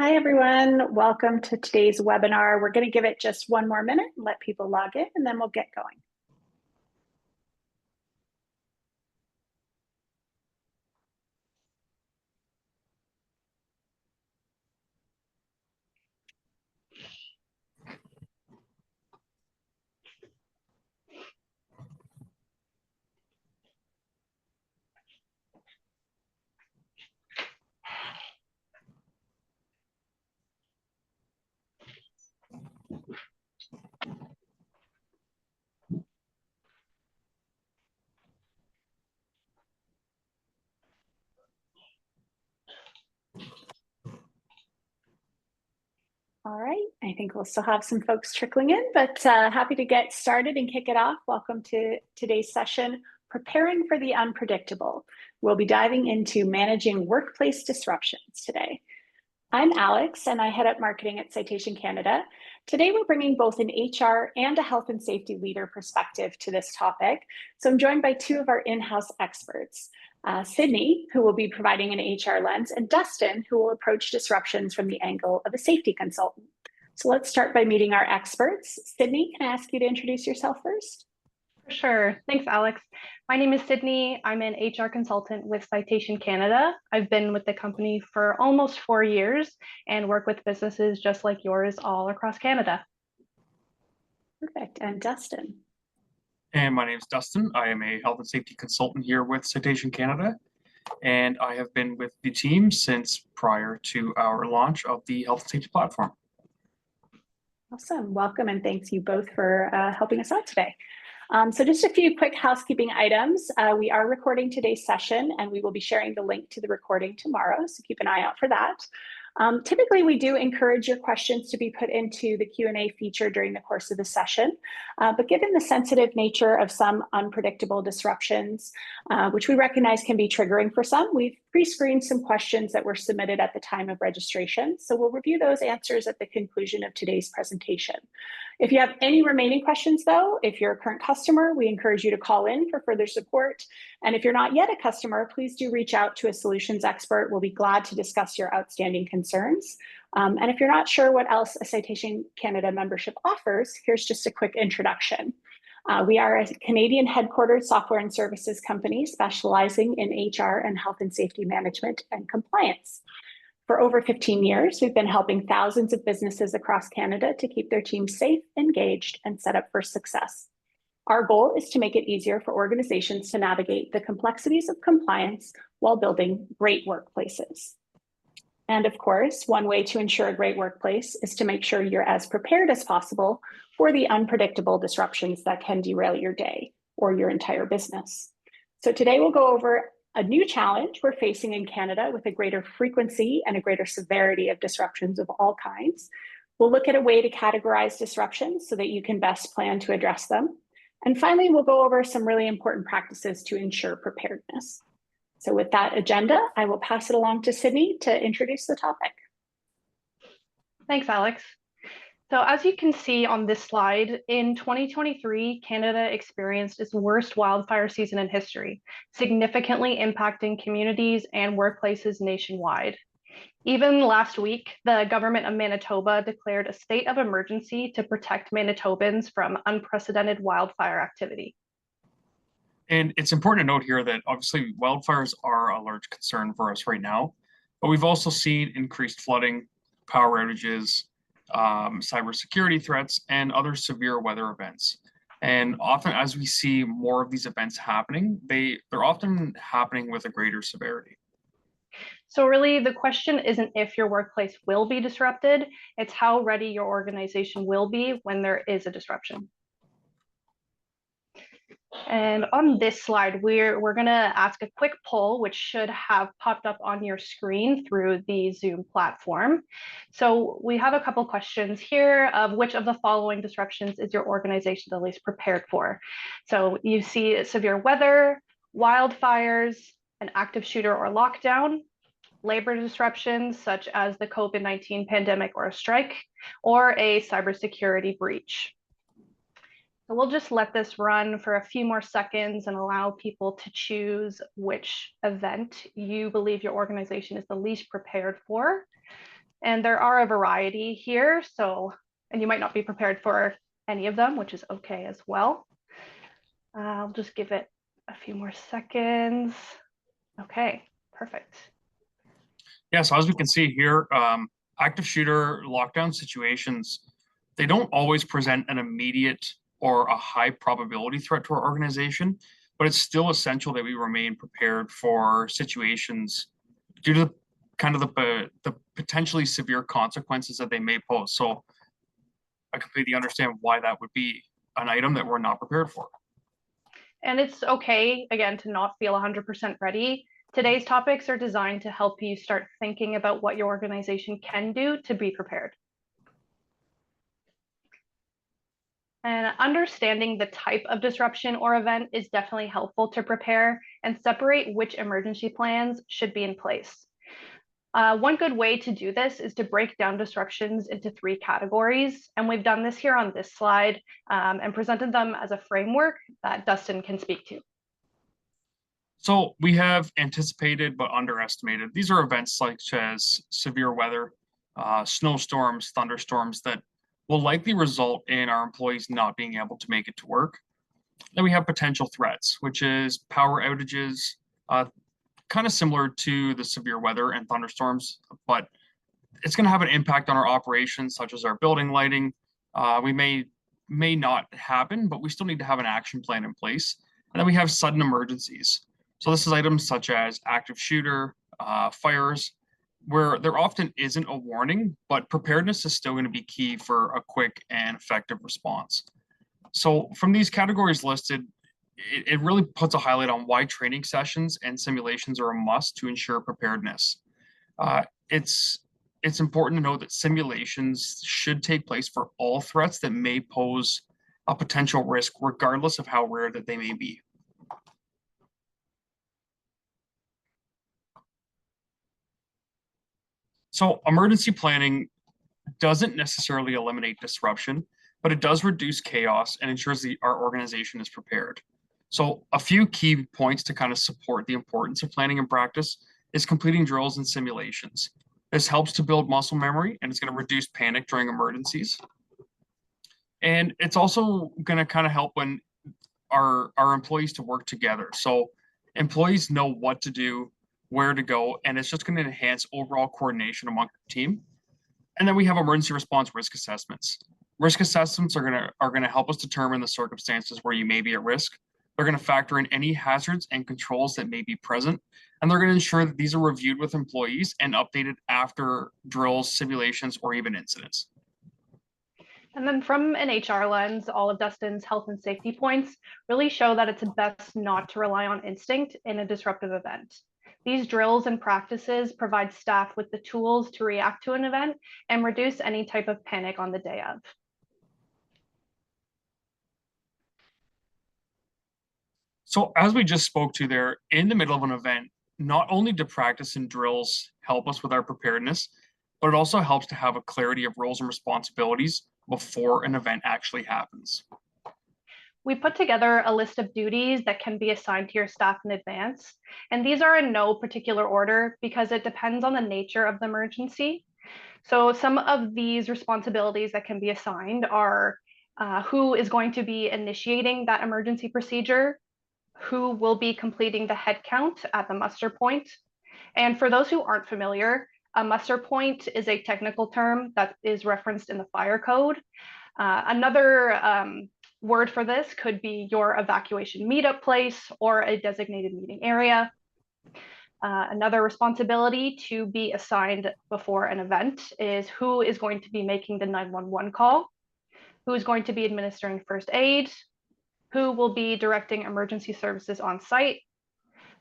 Hi, everyone. Welcome to today's webinar. We're going to give it just one more minute and let people log in, and then we'll get going. All right, I think we'll still have some folks trickling in, but happy to get started and kick it off. Welcome to today's session, Preparing for the Unpredictable. We'll be diving into managing workplace disruptions today. I'm Alex, and I head up marketing at Citation Canada. Today, we're bringing both an HR and a health and safety leader perspective to this topic. So I'm joined by two of our in-house experts, Sydney, who will be providing an HR lens, and Dustin, who will approach disruptions from the angle of a safety consultant. So let's start by meeting our experts. Sydney, can I ask you to introduce yourself first? For sure. Thanks, Alex. My name is Sydney. I'm an HR consultant with Citation Canada. I've been with the company for almost 4 years and work with businesses just like yours all across Canada. Perfect. And Dustin? And my name is Dustin. I am a health and safety consultant here with Citation Canada, and I have been with the team since prior to our launch of the health and safety platform. Awesome. Welcome, and thanks you both for helping us out today. So just a few quick housekeeping items. We are recording today's session, and we will be sharing the link to the recording tomorrow, so keep an eye out for that. Typically, we do encourage your questions to be put into the Q&A feature during the course of the session, but given the sensitive nature of some unpredictable disruptions, which we recognize can be triggering for some, we've pre-screened some questions that were submitted at the time of registration. So we'll review those answers at the conclusion of today's presentation. If you have any remaining questions, though, if you're a current customer, we encourage you to call in for further support. And if you're not yet a customer, please do reach out to a solutions expert. We'll be glad to discuss your outstanding concerns. And if you're not sure what else a Citation Canada membership offers, here's just a quick introduction. We are a Canadian headquartered software and services company specializing in HR and health and safety management and compliance. For over 15 years, we've been helping thousands of businesses across Canada to keep their teams safe, engaged, and set up for success. Our goal is to make it easier for organizations to navigate the complexities of compliance while building great workplaces. And of course, one way to ensure a great workplace is to make sure you're as prepared as possible for the unpredictable disruptions that can derail your day or your entire business. So today we'll go over a new challenge we're facing in Canada with a greater frequency and a greater severity of disruptions of all kinds. We'll look at a way to categorize disruptions so that you can best plan to address them. And finally, we'll go over some really important practices to ensure preparedness. So with that agenda, I will pass it along to Sydney to introduce the topic. Thanks, Alex. So as you can see on this slide, in 2023, Canada experienced its worst wildfire season in history, significantly impacting communities and workplaces nationwide. Even last week, the government of Manitoba declared a state of emergency to protect Manitobans from unprecedented wildfire activity. And it's important to note here that obviously wildfires are a large concern for us right now, but we've also seen increased flooding, power outages, cybersecurity threats, and other severe weather events. And often as we see more of these events happening, they're often happening with a greater severity. So really the question isn't if your workplace will be disrupted, it's how ready your organization will be when there is a disruption. And on this slide, we're going to ask a quick poll, which should have popped up on your screen through the Zoom platform. So we have a couple questions here of which of the following disruptions is your organization the least prepared for? So you see severe weather, wildfires, an active shooter or lockdown, labor disruptions such as the COVID-19 pandemic or a strike, or a cybersecurity breach. So we'll just let this run for a few more seconds and allow people to choose which event you believe your organization is the least prepared for. And there are a variety here, and you might not be prepared for any of them, which is okay as well. I'll just give it a few more seconds. Okay, perfect. Yeah, so as we can see here, active shooter lockdown situations, they don't always present an immediate or a high probability threat to our organization, but it's still essential that we remain prepared for situations due to the potentially severe consequences that they may pose. So I completely understand why that would be an item that we're not prepared for. And it's okay, again, to not feel 100% ready. Today's topics are designed to help you start thinking about what your organization can do to be prepared. And understanding the type of disruption or event is definitely helpful to prepare and separate which emergency plans should be in place. One good way to do this is to break down disruptions into 3 categories. And we've done this here on this slide and presented them as a framework that Dustin can speak to. So we have anticipated but underestimated. These are events such as severe weather, snowstorms, thunderstorms that will likely result in our employees not being able to make it to work. Then we have potential threats, which is power outages, kind of similar to the severe weather and thunderstorms, but it's going to have an impact on our operations, such as our building lighting. We may not happen, but we still need to have an action plan in place. And then we have sudden emergencies. So this is items such as active shooter, fires, where there often isn't a warning, but preparedness is still going to be key for a quick and effective response. So from these categories listed, it really puts a highlight on why training sessions and simulations are a must to ensure preparedness. It's important to know that simulations should take place for all threats that may pose a potential risk, regardless of how rare that they may be. So emergency planning doesn't necessarily eliminate disruption, but it does reduce chaos and ensures that our organization is prepared. So a few key points to kind of support the importance of planning and practice is completing drills and simulations. This helps to build muscle memory and it's going to reduce panic during emergencies. And it's also going to kind of help when our employees to work together. So employees know what to do, where to go, and it's just going to enhance overall coordination among the team. And then we have emergency response risk assessments. Risk assessments are going to help us determine the circumstances where you may be at risk. They're going to factor in any hazards and controls that may be present, and they're going to ensure that these are reviewed with employees and updated after drills, simulations, or even incidents. And then from an HR lens, all of Dustin's health and safety points really show that it's best not to rely on instinct in a disruptive event. These drills and practices provide staff with the tools to react to an event and reduce any type of panic on the day of. So as we just spoke to there, in the middle of an event, not only do practice and drills help us with our preparedness, but it also helps to have a clarity of roles and responsibilities before an event actually happens. We put together a list of duties that can be assigned to your staff in advance, and these are in no particular order because it depends on the nature of the emergency. So some of these responsibilities that can be assigned are who is going to be initiating that emergency procedure, who will be completing the head count at the muster point. And for those who aren't familiar, a muster point is a technical term that is referenced in the fire code. Another word for this could be your evacuation meetup place or a designated meeting area. Another responsibility to be assigned before an event is who is going to be making the 911 call, who is going to be administering first aid, who will be directing emergency services on site,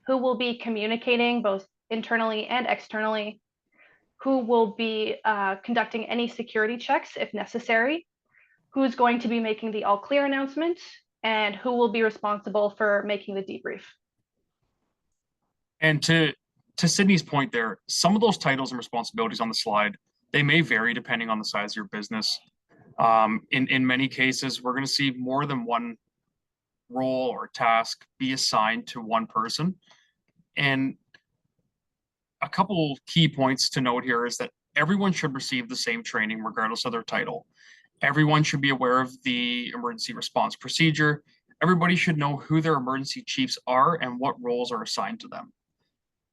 who will be communicating both internally and externally, who will be conducting any security checks if necessary, who's going to be making the all clear announcement, and who will be responsible for making the debrief. And to Sydney's point there, some of those titles and responsibilities on the slide, they may vary depending on the size of your business. In many cases, we're going to see more than one role or task be assigned to one person. And a couple key points to note here is that everyone should receive the same training regardless of their title. Everyone should be aware of the emergency response procedure. Everybody should know who their emergency chiefs are and what roles are assigned to them.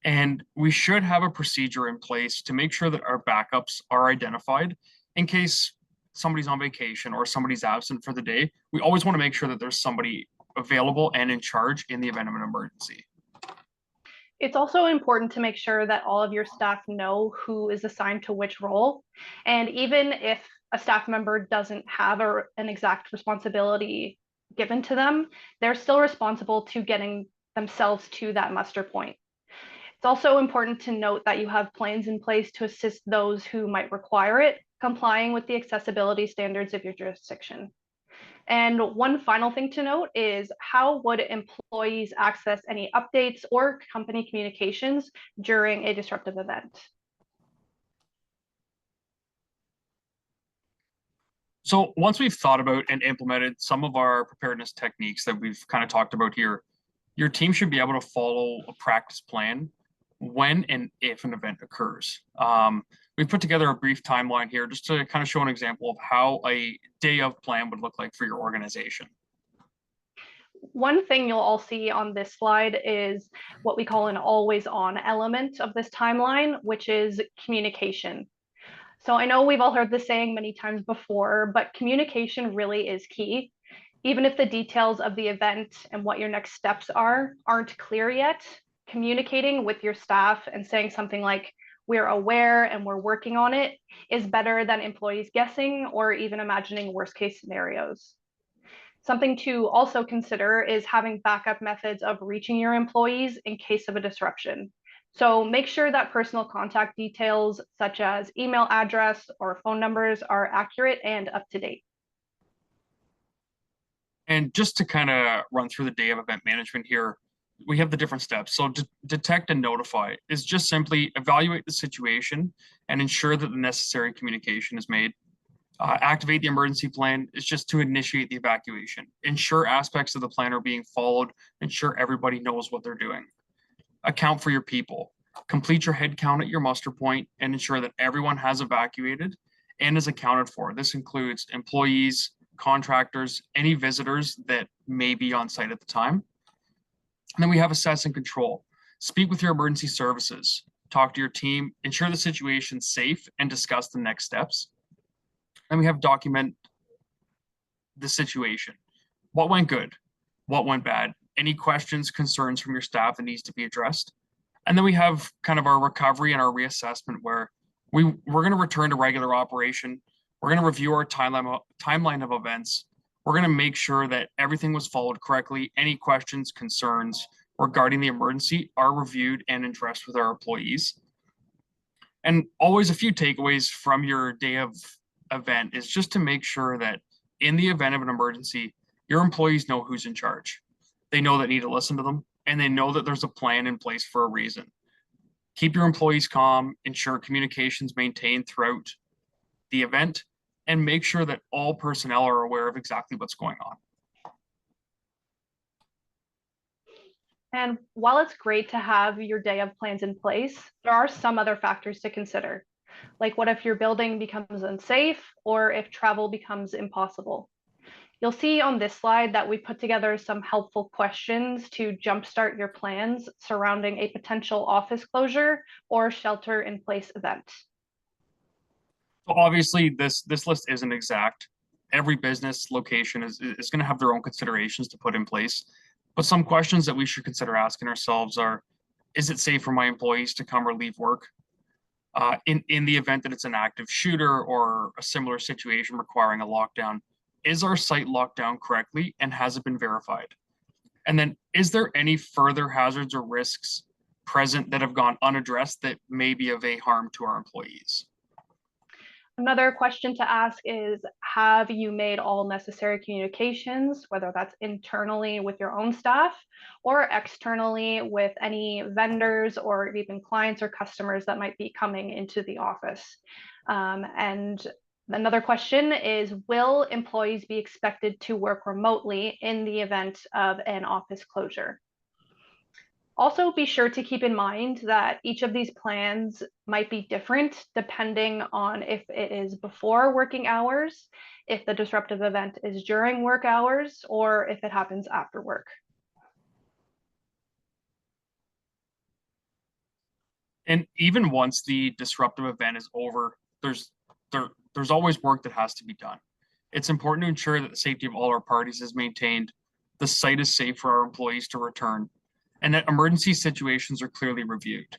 And we should have a procedure in place to make sure that our backups are identified in case somebody's on vacation or somebody's absent for the day. We always want to make sure that there's somebody available and in charge in the event of an emergency. It's also important to make sure that all of your staff know who is assigned to which role. And even if a staff member doesn't have an exact responsibility given to them, they're still responsible to getting themselves to that muster point. It's also important to note that you have plans in place to assist those who might require it, complying with the accessibility standards of your jurisdiction. And one final thing to note is, how would employees access any updates or company communications during a disruptive event? So once we've thought about and implemented some of our preparedness techniques that we've kind of talked about here, your team should be able to follow a practice plan when and if an event occurs. We've put together a brief timeline here just to kind of show an example of how a day of plan would look like for your organization. One thing you'll all see on this slide is what we call an always on element of this timeline, which is communication. So I know we've all heard this saying many times before, but communication really is key. Even if the details of the event and what your next steps aren't clear yet, communicating with your staff and saying something like, "We're aware and we're working on it," is better than employees guessing or even imagining worst case scenarios. Something to also consider is having backup methods of reaching your employees in case of a disruption. So make sure that personal contact details such as email address or phone numbers are accurate and up to date. And just to kind of run through the day of event management here, we have the different steps. So detect and notify is just simply evaluate the situation and ensure that the necessary communication is made. Activate the emergency plan is just to initiate the evacuation. Ensure aspects of the plan are being followed. Ensure everybody knows what they're doing. Account for your people. Complete your head count at your muster point and ensure that everyone has evacuated and is accounted for. This includes employees, contractors, any visitors that may be on site at the time. And then we have assess and control. Speak with your emergency services. Talk to your team. Ensure the situation's safe and discuss the next steps. And we have document the situation. What went good? What went bad? Any questions, concerns from your staff that needs to be addressed? And then we have kind of our recovery and our reassessment where we're going to return to regular operation. We're going to review our timeline of events. We're going to make sure that everything was followed correctly. Any questions, concerns regarding the emergency are reviewed and addressed with our employees. And always a few takeaways from your day of event is just to make sure that in the event of an emergency, your employees know who's in charge. They know that need to listen to them, and they know that there's a plan in place for a reason. Keep your employees calm, ensure communications maintained throughout the event, and make sure that all personnel are aware of exactly what's going on. And while it's great to have your day of plans in place, there are some other factors to consider. Like, what if your building becomes unsafe or if travel becomes impossible? You'll see on this slide that we put together some helpful questions to jumpstart your plans surrounding a potential office closure or shelter in place event. So obviously this list isn't exact. Every business location is going to have their own considerations to put in place. But some questions that we should consider asking ourselves are, is it safe for my employees to come or leave work? In the event that it's an active shooter or a similar situation requiring a lockdown, is our site locked down correctly and has it been verified? And then is there any further hazards or risks present that have gone unaddressed that may be of a harm to our employees? Another question to ask is, have you made all necessary communications, whether that's internally with your own staff or externally with any vendors or even clients or customers that might be coming into the office? And another question is, will employees be expected to work remotely in the event of an office closure? Also, be sure to keep in mind that each of these plans might be different depending on if it is before working hours, if the disruptive event is during work hours, or if it happens after work. And even once the disruptive event is over, there's always work that has to be done. It's important to ensure that the safety of all our parties is maintained, the site is safe for our employees to return, and that emergency situations are clearly reviewed.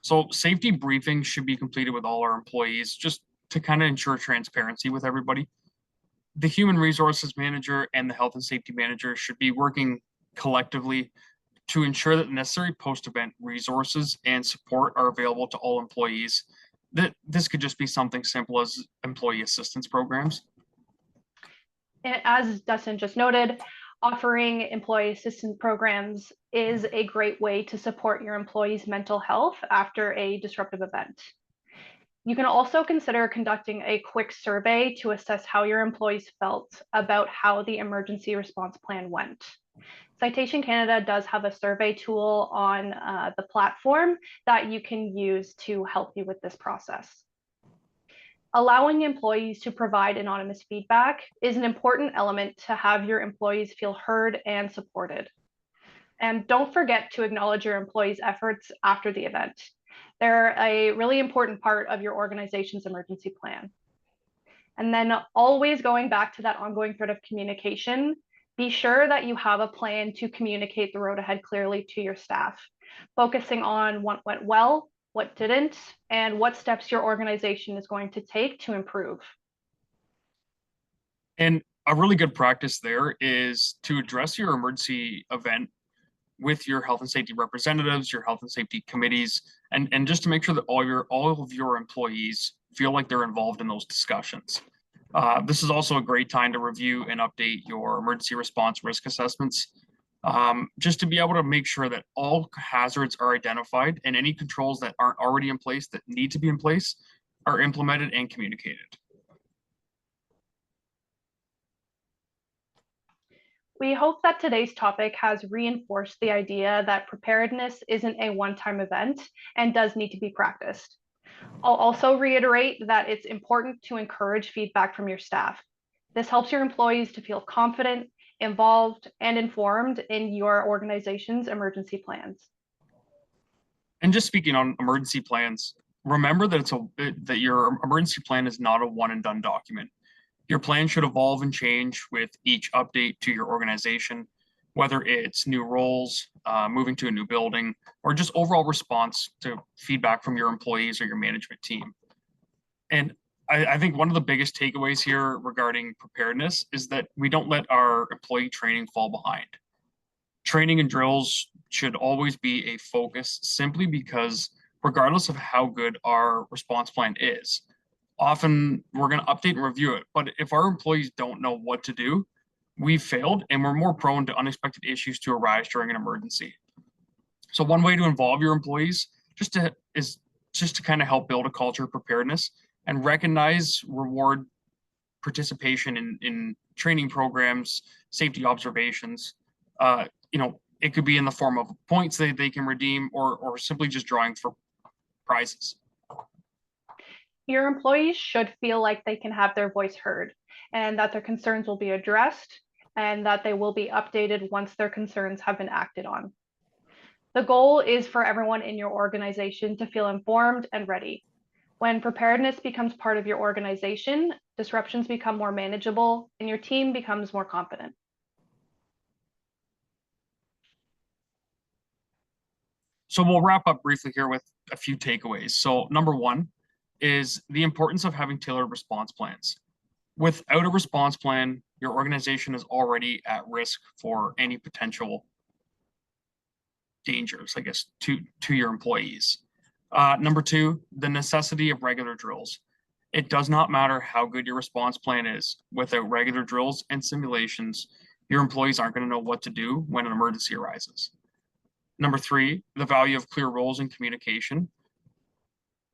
So safety briefings should be completed with all our employees just to kind of ensure transparency with everybody. The human resources manager and the health and safety manager should be working collectively to ensure that the necessary post-event resources and support are available to all employees. This could just be something simple as employee assistance programs. And as Dustin just noted, offering employee assistance programs is a great way to support your employees' mental health after a disruptive event. You can also consider conducting a quick survey to assess how your employees felt about how the emergency response plan went. Citation Canada does have a survey tool on the platform that you can use to help you with this process. Allowing employees to provide anonymous feedback is an important element to have your employees feel heard and supported. And don't forget to acknowledge your employees' efforts after the event. They're a really important part of your organization's emergency plan. And then always going back to that ongoing thread of communication, be sure that you have a plan to communicate the road ahead clearly to your staff, focusing on what went well, what didn't, and what steps your organization is going to take to improve. And a really good practice there is to address your emergency event with your health and safety representatives, your health and safety committees, and just to make sure that all of your employees feel like they're involved in those discussions. This is also a great time to review and update your emergency response risk assessments, just to be able to make sure that all hazards are identified and any controls that aren't already in place that need to be in place are implemented and communicated. We hope that today's topic has reinforced the idea that preparedness isn't a one-time event and does need to be practiced. I'll also reiterate that it's important to encourage feedback from your staff. This helps your employees to feel confident, involved, and informed in your organization's emergency plans. And just speaking on emergency plans, remember that that your emergency plan is not a one and done document. Your plan should evolve and change with each update to your organization, whether it's new roles, moving to a new building, or just overall response to feedback from your employees or your management team. And I think one of the biggest takeaways here regarding preparedness is that we don't let our employee training fall behind. Training and drills should always be a focus simply because regardless of how good our response plan is, often we're going to update and review it. But if our employees don't know what to do, we've failed and we're more prone to unexpected issues to arise during an emergency. So one way to involve your employees is just to kind of help build a culture of preparedness and reward participation in training programs, safety observations. It could be in the form of points that they can redeem or simply just drawing for prizes. Your employees should feel like they can have their voice heard and that their concerns will be addressed and that they will be updated once their concerns have been acted on. The goal is for everyone in your organization to feel informed and ready. When preparedness becomes part of your organization, disruptions become more manageable and your team becomes more confident. So we'll wrap up briefly here with a few takeaways. So number one is the importance of having tailored response plans. Without a response plan, your organization is already at risk for any potential dangers, I guess, to your employees. Number two, the necessity of regular drills. It does not matter how good your response plan is. Without regular drills and simulations, your employees aren't going to know what to do when an emergency arises. Number three, the value of clear roles and communication.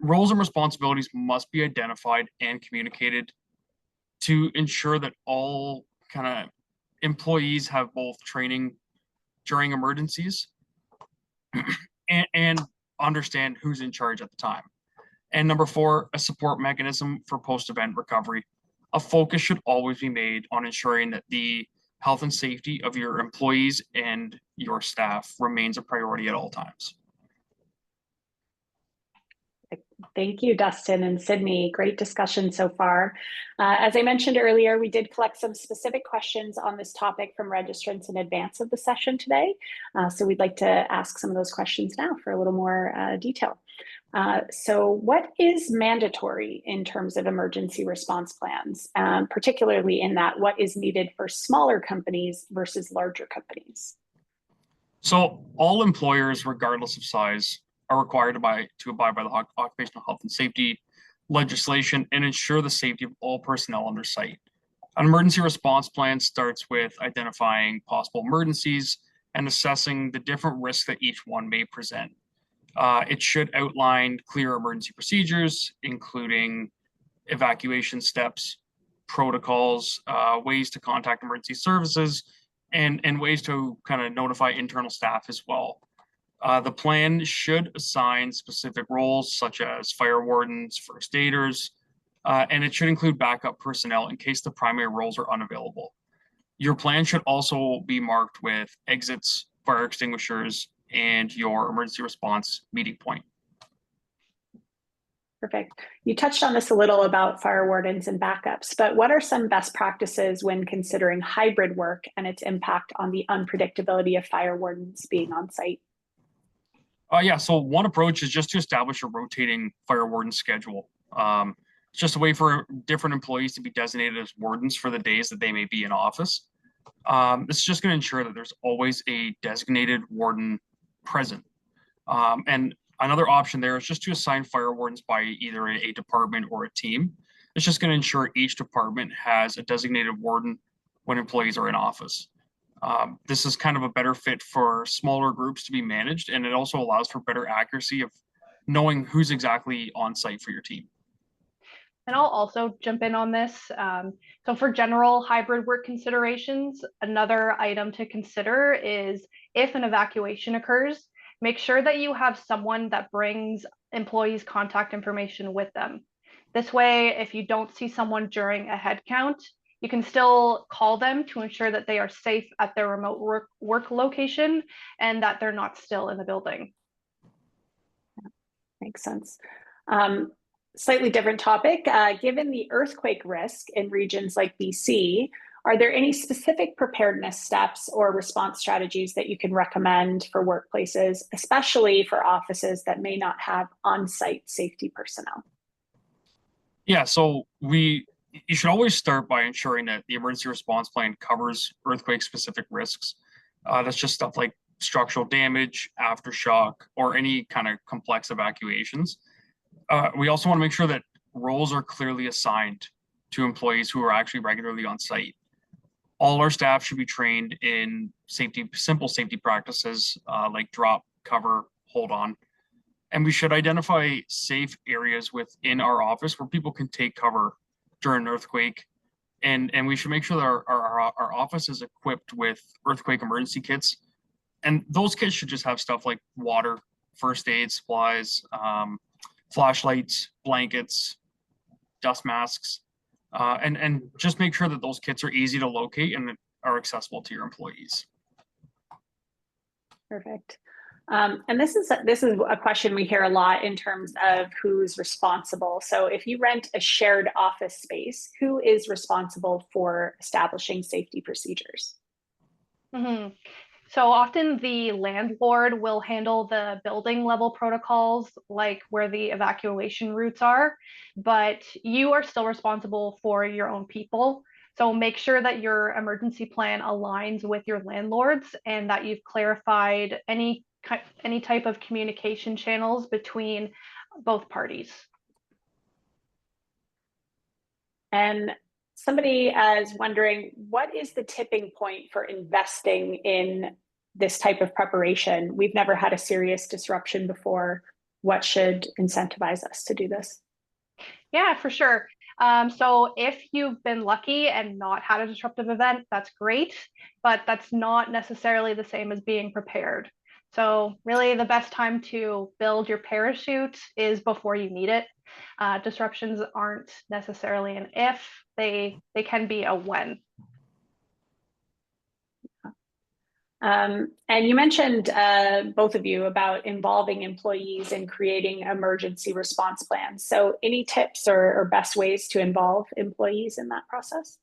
Roles and responsibilities must be identified and communicated to ensure that all kind of employees have both training during emergencies and understand who's in charge at the time. And number four, a support mechanism for post-event recovery. A focus should always be made on ensuring that the health and safety of your employees and your staff remains a priority at all times. Thank you, Dustin and Sydney. Great discussion so far. As I mentioned earlier, we did collect some specific questions on this topic from registrants in advance of the session today. So we'd like to ask some of those questions now for a little more detail. So what is mandatory in terms of emergency response plans, particularly in that what is needed for smaller companies versus larger companies? So all employers, regardless of size, are required to abide by the occupational health and safety legislation and ensure the safety of all personnel on their site. An emergency response plan starts with identifying possible emergencies and assessing the different risks that each one may present. It should outline clear emergency procedures, including evacuation steps, protocols, ways to contact emergency services, and ways to kind of notify internal staff as well. The plan should assign specific roles such as fire wardens, first aiders, and it should include backup personnel in case the primary roles are unavailable. Your plan should also be marked with exits, fire extinguishers, and your emergency response meeting point. Perfect. You touched on this a little about fire wardens and backups, but what are some best practices when considering hybrid work and its impact on the unpredictability of fire wardens being on site? Yeah, so one approach is just to establish a rotating fire warden schedule. It's just a way for different employees to be designated as wardens for the days that they may be in office. This is just going to ensure that there's always a designated warden present. And another option there is just to assign fire wardens by either a department or a team. It's just going to ensure each department has a designated warden when employees are in office. This is kind of a better fit for smaller groups to be managed, and it also allows for better accuracy of knowing who's exactly on site for your team. And I'll also jump in on this. So for general hybrid work considerations, another item to consider is if an evacuation occurs, make sure that you have someone that brings employees' contact information with them. This way, if you don't see someone during a head count, you can still call them to ensure that they are safe at their remote work location and that they're not still in the building. Makes sense. Slightly different topic. Given the earthquake risk in regions like BC, are there any specific preparedness steps or response strategies that you can recommend for workplaces, especially for offices that may not have on-site safety personnel? Yeah, so you should always start by ensuring that the emergency response plan covers earthquake-specific risks. That's just stuff like structural damage, aftershock, or any kind of complex evacuations. We also want to make sure that roles are clearly assigned to employees who are actually regularly on site. All our staff should be trained in simple safety practices like drop, cover, hold on. And we should identify safe areas within our office where people can take cover during an earthquake. And we should make sure that our office is equipped with earthquake emergency kits. And those kits should just have stuff like water, first aid supplies, flashlights, blankets, dust masks, and just make sure that those kits are easy to locate and are accessible to your employees. Perfect. And this is a question we hear a lot in terms of who's responsible. So if you rent a shared office space, who is responsible for establishing safety procedures? Mm-hmm. So often the landlord will handle the building level protocols, like where the evacuation routes are, but you are still responsible for your own people. So make sure that your emergency plan aligns with your landlords and that you've clarified any type of communication channels between both parties. And somebody is wondering, what is the tipping point for investing in this type of preparation? We've never had a serious disruption before. What should incentivize us to do this? Yeah, for sure. So if you've been lucky and not had a disruptive event, that's great, but that's not necessarily the same as being prepared. So really the best time to build your parachute is before you need it. Disruptions aren't necessarily an if, they can be a when. And you mentioned, both of you, about involving employees in creating emergency response plans. So any tips or best ways to involve employees in that process?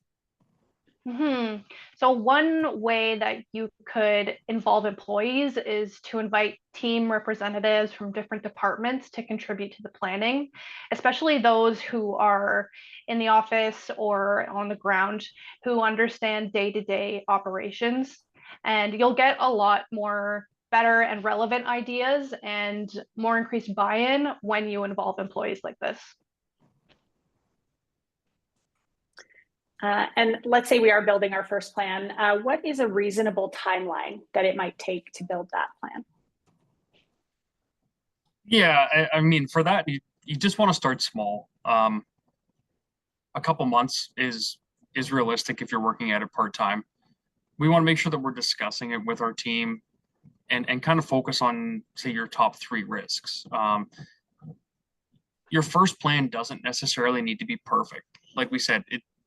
So one way that you could involve employees is to invite team representatives from different departments to contribute to the planning, especially those who are in the office or on the ground who understand day-to-day operations. And you'll get a lot more better and relevant ideas and more increased buy-in when you involve employees like this. And let's say we are building our first plan. What is a reasonable timeline that it might take to build that plan? Yeah, I mean, for that, you just want to start small. A couple months is realistic if you're working at it part-time. We want to make sure that we're discussing it with our team and kind of focus on, say, your top 3 risks. Your first plan doesn't necessarily need to be perfect. Like we said,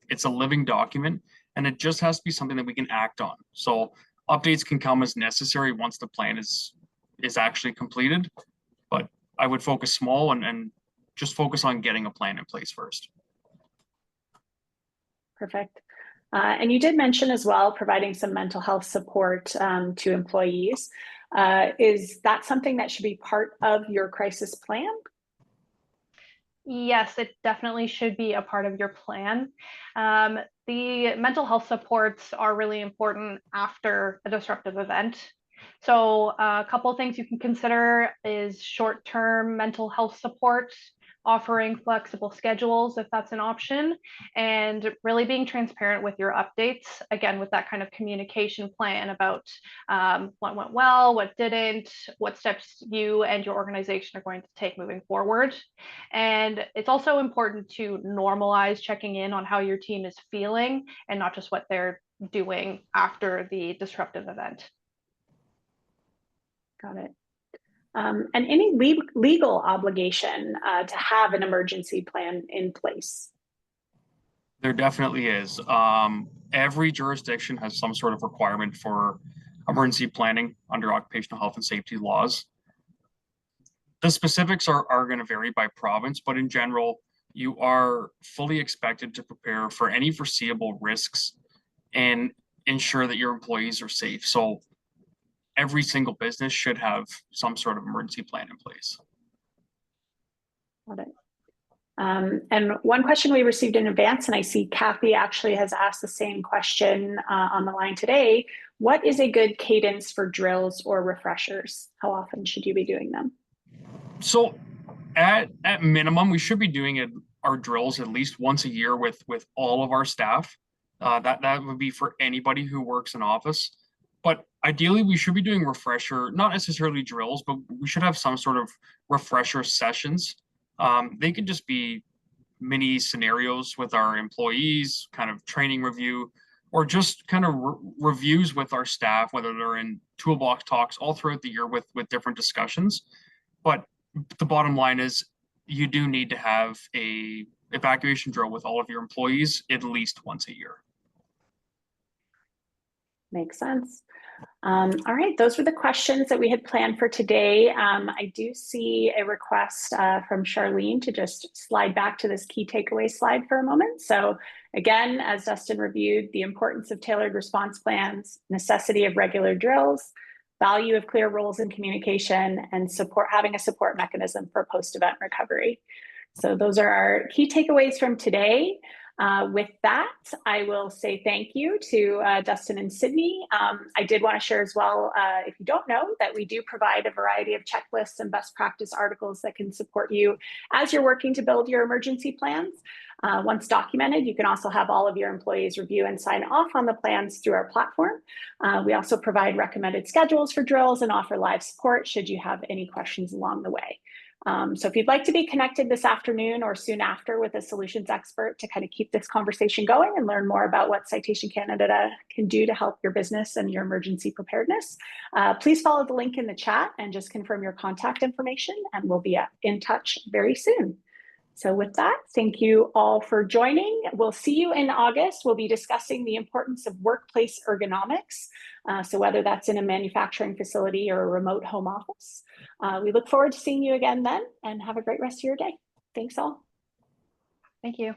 it's a living document, and it just has to be something that we can act on. So updates can come as necessary once the plan is actually completed. But I would focus small and just focus on getting a plan in place first. Perfect. And you did mention as well providing some mental health support to employees. Is that something that should be part of your crisis plan? Yes, it definitely should be a part of your plan. The mental health supports are really important after a disruptive event. So a couple of things you can consider is short-term mental health support, offering flexible schedules if that's an option, and really being transparent with your updates, again, with that kind of communication plan about what went well, what didn't, what steps you and your organization are going to take moving forward. And it's also important to normalize checking in on how your team is feeling and not just what they're doing after the disruptive event. Got it. And any legal obligation to have an emergency plan in place? There definitely is. Every jurisdiction has some sort of requirement for emergency planning under occupational health and safety laws. The specifics are going to vary by province, but in general, you are fully expected to prepare for any foreseeable risks and ensure that your employees are safe. So every single business should have some sort of emergency plan in place. Got it. And one question we received in advance, and I see Kathy actually has asked the same question on the line today. What is a good cadence for drills or refreshers? How often should you be doing them? So at minimum, we should be doing our drills at least once a year with all of our staff. That would be for anybody who works in office. But ideally, we should be doing refresher, not necessarily drills, but we should have some sort of refresher sessions. They could just be mini scenarios with our employees, kind of training review, or just kind of reviews with our staff, whether they're in toolbox talks all throughout the year with different discussions. But the bottom line is you do need to have a evacuation drill with all of your employees at least once a year. Makes sense. All right, those were the questions that we had planned for today. I do see a request from Charlene to just slide back to this key takeaway slide for a moment. So again, as Dustin reviewed, the importance of tailored response plans, necessity of regular drills, value of clear roles in communication, and having a support mechanism for post-event recovery. So those are our key takeaways from today. With that, I will say thank you to Dustin and Sydney. I did want to share as well, if you don't know, that we do provide a variety of checklists and best practice articles that can support you as you're working to build your emergency plans. Once documented, you can also have all of your employees review and sign off on the plans through our platform. We also provide recommended schedules for drills and offer live support should you have any questions along the way. So if you'd like to be connected this afternoon or soon after with a solutions expert to kind of keep this conversation going and learn more about what Citation Canada can do to help your business and your emergency preparedness, please follow the link in the chat and just confirm your contact information, and we'll be in touch very soon. So with that, thank you all for joining. We'll see you in August. We'll be discussing the importance of workplace ergonomics. So whether that's in a manufacturing facility or a remote home office. We look forward to seeing you again then, and have a great rest of your day. Thanks all. Thank you.